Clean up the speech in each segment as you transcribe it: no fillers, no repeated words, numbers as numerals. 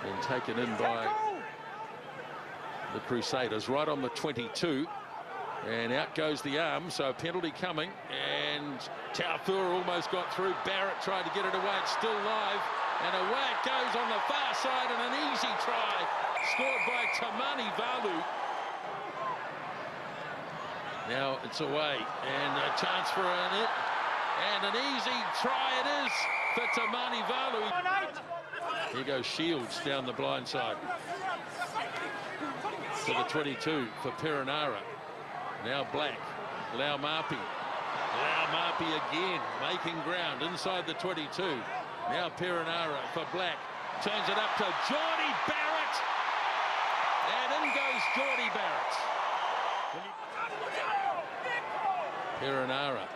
Then taken in by the Crusaders right on the 22. And out goes the arm, so a penalty coming. And Taufua almost got through. Barrett tried to get it away. It's still live. And away it goes on the far side, and an easy try scored by Tamani Valu. Now it's away, and a chance for an easy try it is for Tamani Valu. Here goes Shields down the blind side to the 22 for Perenara. Now Black, Laumapi again making ground inside the 22. Now Perenara for Black, turns it up to Geordie Barrett, and in goes Geordie Barrett. Perenara,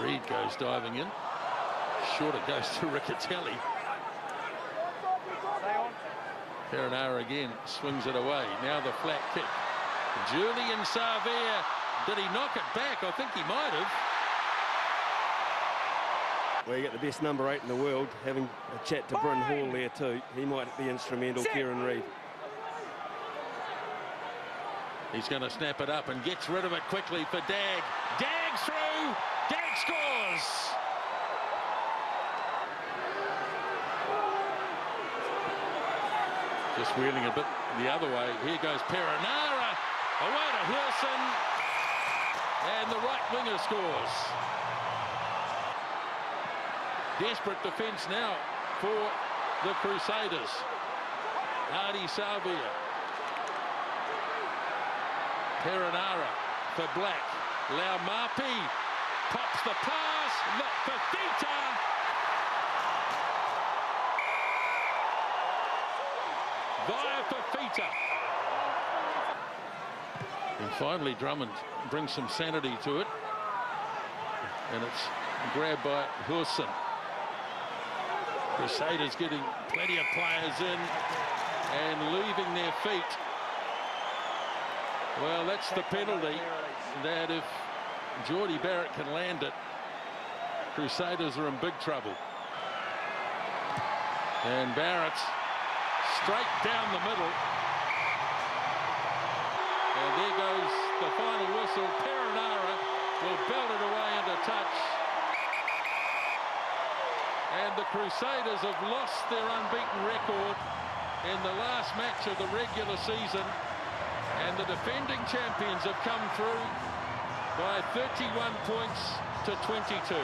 Reid goes diving in, shorter goes to Riccatelli. Perenara again swings it away. Now the flat kick. Julian Savea, did he knock it back? I think he might have. Well, you got the best number 8 in the world, having a chat to Bryn Hall there too. He might be instrumental, Kieran Reid. He's going to snap it up and gets rid of it quickly for Dag. Dag through, Dag scores! Just wheeling a bit the other way. Here goes Perenara, away to Wilson, and the right winger scores. Desperate defence now for the Crusaders. Adi Savia. Perenara for Black. Laumapi pops the pass. Fafita. Via Fafita. And finally Drummond brings some sanity to it. And it's grabbed by Wilson. Crusaders getting plenty of players in and leaving their feet. Well, that's the penalty, that if Geordie Barrett can land it, Crusaders are in big trouble. And Barrett straight down the middle. And there goes the final whistle. Perenara will belt it away into touch. And the Crusaders have lost their unbeaten record in the last match of the regular season. And the defending champions have come through by 31 points to 22.